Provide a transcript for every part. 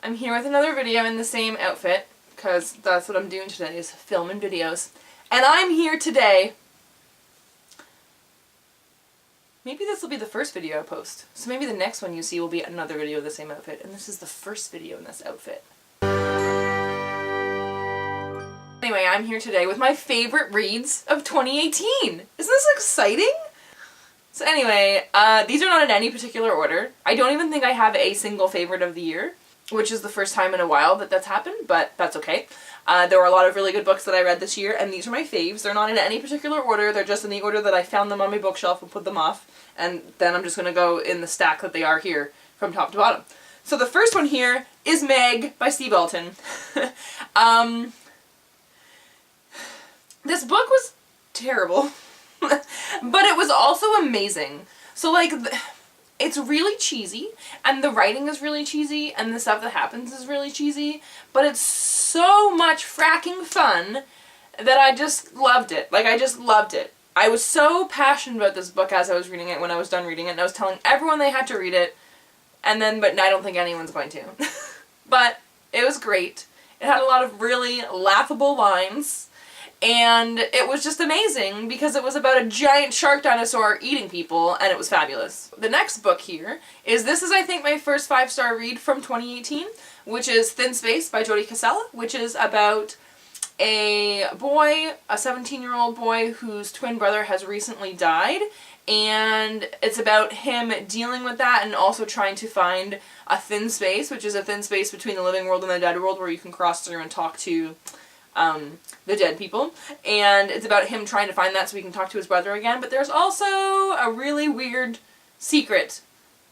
I'm here with another video in the same outfit, because that's what I'm doing today, is filming videos. And I'm here today... Maybe this will be the first video I post. So maybe the next one you see will be another video of the same outfit, and this is the first video in this outfit. Anyway, I'm here today with my favorite reads of 2018! Isn't this exciting? So anyway, these are not in any particular order. I don't even think I have a single favorite of the year, which is the first time in a while that that's happened, but that's okay. There were a lot of really good books that I read this year, and these are my faves. They're not in any particular order, they're just in the order that I found them on my bookshelf and put them off, and then I'm just going to go in the stack that they are here, from top to bottom. So the first one here is Meg by Steve Alton. This book was terrible, but it was also amazing. So like, it's really cheesy, and the writing is really cheesy, and the stuff that happens is really cheesy, but it's so much fracking fun that I just loved it. Like, I just loved it. I was so passionate about this book as I was reading it when I was done reading it, and I was telling everyone they had to read it, and then, but I don't think anyone's going to. But it was great. It had a lot of really laughable lines. And it was just amazing because it was about a giant shark dinosaur eating people, and it was fabulous. The next book here is, this is I think my first 5-star read from 2018, which is Thin Space by Jodi Casella, which is about a boy, a 17-year-old boy whose twin brother has recently died, and it's about him dealing with that and also trying to find a thin space, which is a thin space between the living world and the dead world where you can cross through and talk to the dead people, and it's about him trying to find that so he can talk to his brother again, but there's also a really weird secret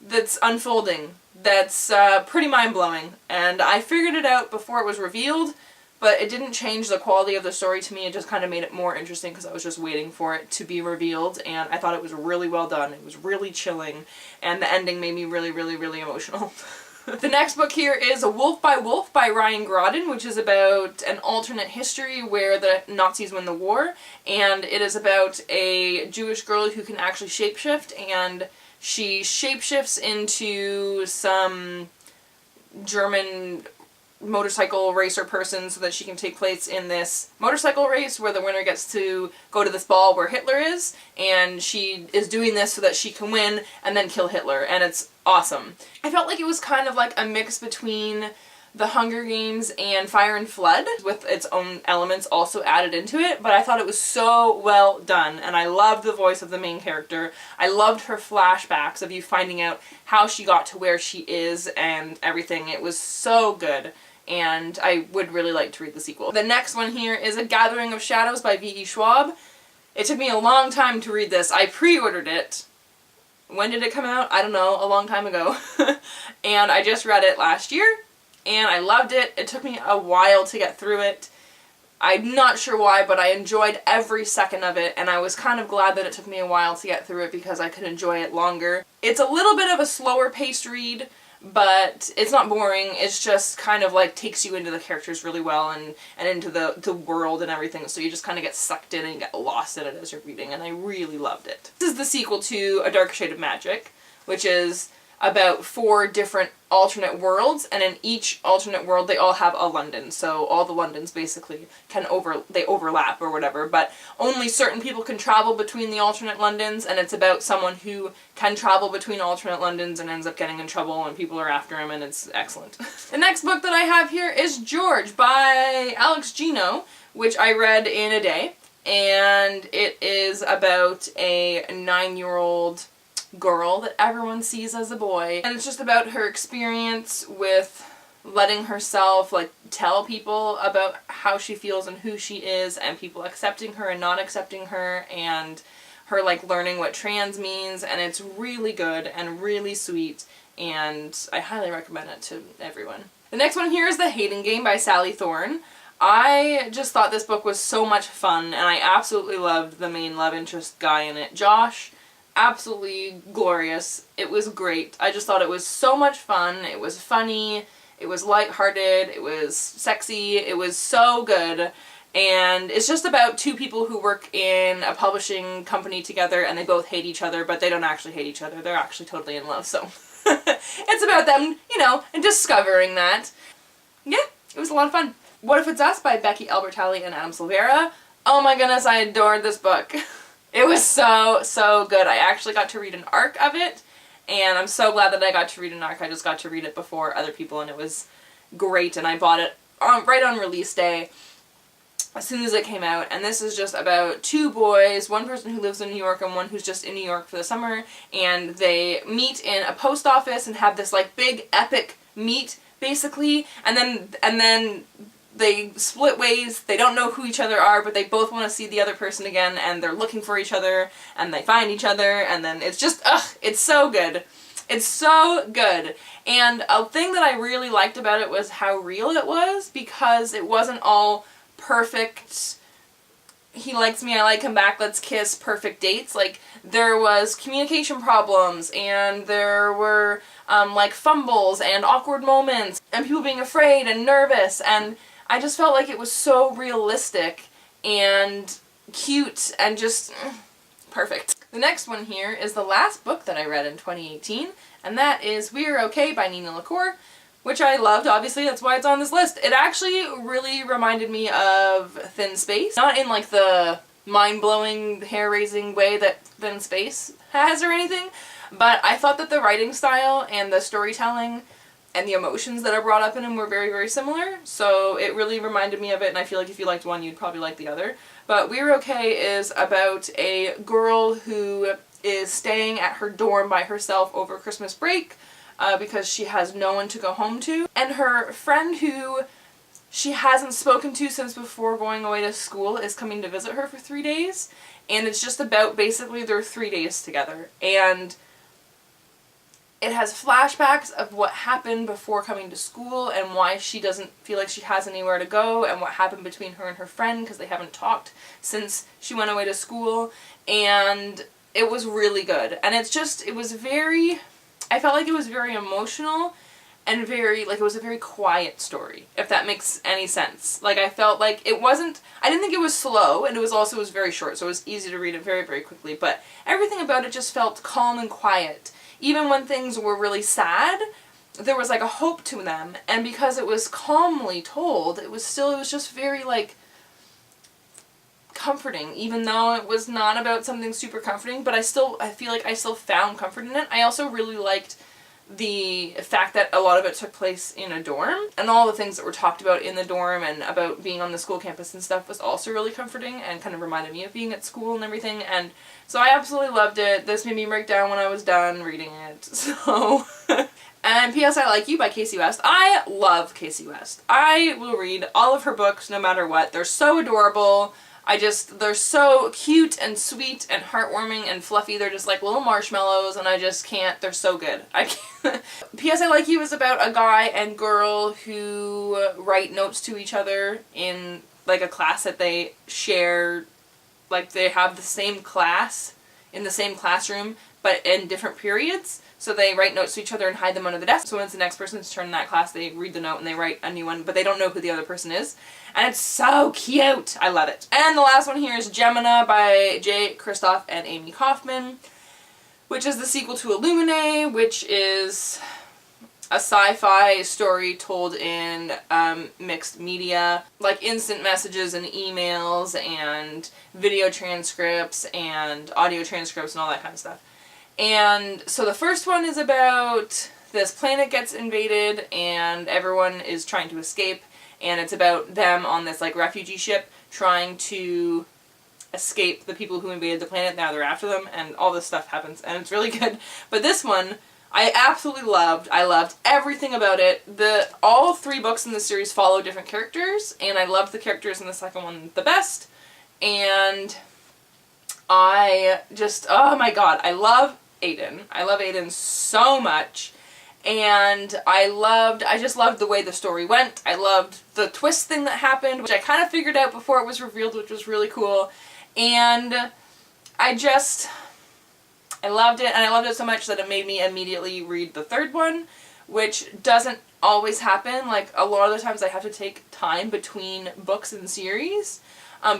that's unfolding that's pretty mind-blowing, and I figured it out before it was revealed, but it didn't change the quality of the story to me. It just kind of made it more interesting because I was just waiting for it to be revealed, and I thought it was really well done. It was really chilling, and the ending made me really, really, really emotional. The next book here is Wolf by Ryan Grodin, which is about an alternate history where the Nazis win the war, and it is about a Jewish girl who can actually shapeshift, and she shapeshifts into some German motorcycle racer person so that she can take place in this motorcycle race where the winner gets to go to this ball where Hitler is, and she is doing this so that she can win and then kill Hitler, and it's awesome. I felt like it was kind of like a mix between The Hunger Games and Fire and Flood, with its own elements also added into it, but I thought it was so well done, and I loved the voice of the main character. I loved her flashbacks of you finding out how she got to where she is and everything. It was so good, and I would really like to read the sequel. The next one here is A Gathering of Shadows by V.E. Schwab. It took me a long time to read this. I pre-ordered it. When did it come out? I don't know, a long time ago. And I just read it last year, and I loved it. It took me a while to get through it. I'm not sure why, but I enjoyed every second of it, and I was kind of glad that it took me a while to get through it because I could enjoy it longer. It's a little bit of a slower paced read, but it's not boring. It's just kind of like takes you into the characters really well and into the world and everything, so you just kind of get sucked in and get lost in it as you're reading, and I really loved it. This is the sequel to A Darker Shade of Magic, which is about 4 different alternate worlds, and in each alternate world they all have a London, so all the Londons basically they overlap or whatever, but only certain people can travel between the alternate Londons, and it's about someone who can travel between alternate Londons and ends up getting in trouble and people are after him, and it's excellent. The next book that I have here is George by Alex Gino, which I read in a day, and it is about a 9-year-old girl that everyone sees as a boy, and it's just about her experience with letting herself like tell people about how she feels and who she is, and people accepting her and not accepting her, and her like learning what trans means, and it's really good and really sweet, and I highly recommend it to everyone. The next one here is The Hayden Game by Sally Thorne. I just thought this book was so much fun, and I absolutely loved the main love interest guy in it, Josh. Absolutely glorious. It was great. I just thought it was so much fun. It was funny. It was lighthearted. It was sexy. It was so good. And it's just about 2 people who work in a publishing company together, and they both hate each other, but they don't actually hate each other. They're actually totally in love, so it's about them, you know, and discovering that. yeah, it was a lot of fun. What If It's Us by Becky Albertalli and Adam Silvera. Oh my goodness, I adored this book. It was so, so good. I actually got to read an arc of it, and I'm so glad that I got to read an arc. I just got to read it before other people, and it was great, and I bought it right on release day as soon as it came out. And this is just about two boys, one person who lives in New York and one who's just in New York for the summer, and they meet in a post office and have this like big epic meet basically, and then they split ways. They don't know who each other are, but they both want to see the other person again, and they're looking for each other, and they find each other, and then it's just, it's so good. It's so good. And a thing that I really liked about it was how real it was, because it wasn't all perfect, he likes me, I like him back, let's kiss, perfect dates. Like, there was communication problems, and there were, like, fumbles and awkward moments, and people being afraid and nervous, and I just felt like it was so realistic and cute and just perfect. The next one here is the last book that I read in 2018, and that is We're Okay by Nina LaCour, which I loved, obviously, that's why it's on this list. It actually really reminded me of Thin Space. Not in like the mind-blowing, hair-raising way that Thin Space has or anything, but I thought that the writing style and the storytelling and the emotions that are brought up in him were very, very similar, so it really reminded me of it, and I feel like if you liked one, you'd probably like the other. But We're Okay is about a girl who is staying at her dorm by herself over Christmas break, because she has no one to go home to. And her friend, who she hasn't spoken to since before going away to school, is coming to visit her for 3 days. And it's just about basically their 3 days together. And it has flashbacks of what happened before coming to school and why she doesn't feel like she has anywhere to go, and what happened between her and her friend because they haven't talked since she went away to school. And it was really good. And it's just, it was very, I felt like it was very emotional and very, like, it was a very quiet story, if that makes any sense. Like, I felt like it wasn't, I didn't think it was slow, and it was very short, so it was easy to read it very, very quickly, but everything about it just felt calm and quiet. Even when things were really sad, there was like a hope to them, and because it was calmly told, it was just very, like, comforting, even though it was not about something super comforting, but I feel like I still found comfort in it. I also really liked the fact that a lot of it took place in a dorm, and all the things that were talked about in the dorm and about being on the school campus and stuff was also really comforting and kind of reminded me of being at school and everything, and so I absolutely loved it. This made me break down when I was done reading it, so... And P.S. I Like You by Casey West. I love Casey West. I will read all of her books no matter what. They're so adorable. They're so cute and sweet and heartwarming and fluffy. They're just like little marshmallows, and I just can't, they're so good. I can't. P.S. I Like You is about a guy and girl who write notes to each other in like a class that they share, like they have the same class in the same classroom, but in different periods. So they write notes to each other and hide them under the desk. So when it's the next person's turn in that class, they read the note and they write a new one, but they don't know who the other person is. And it's so cute! I love it. And the last one here is Gemina by Jay Kristoff and Amy Kaufman, which is the sequel to Illuminae, which is a sci-fi story told in mixed media, like instant messages and emails and video transcripts and audio transcripts and all that kind of stuff. And so the first one is about this planet gets invaded and everyone is trying to escape, and it's about them on this like refugee ship trying to escape the people who invaded the planet. Now they're after them, and all this stuff happens, and it's really good. But this one I absolutely loved. I loved everything about it. All 3 books in the series follow different characters, and I loved the characters in the second one the best. And I just, oh my god, I love Aiden. I love Aiden so much. And I just loved the way the story went. I loved the twist thing that happened, which I kind of figured out before it was revealed, which was really cool. And I loved it, and I loved it so much that it made me immediately read the third one, which doesn't always happen. Like, a lot of the times I have to take time between books and series,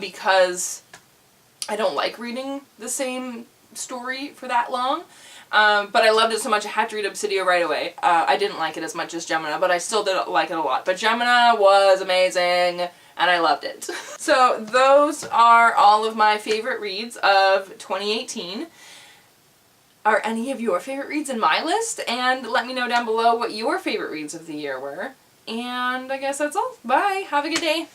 because I don't like reading the same story for that long. But I loved it so much I had to read Obsidio right away. I didn't like it as much as Gemina, but I still did like it a lot. But Gemina was amazing, and I loved it. So those are all of my favorite reads of 2018. Are any of your favorite reads in my list? And let me know down below what your favorite reads of the year were. And I guess that's all. Bye. Have a good day.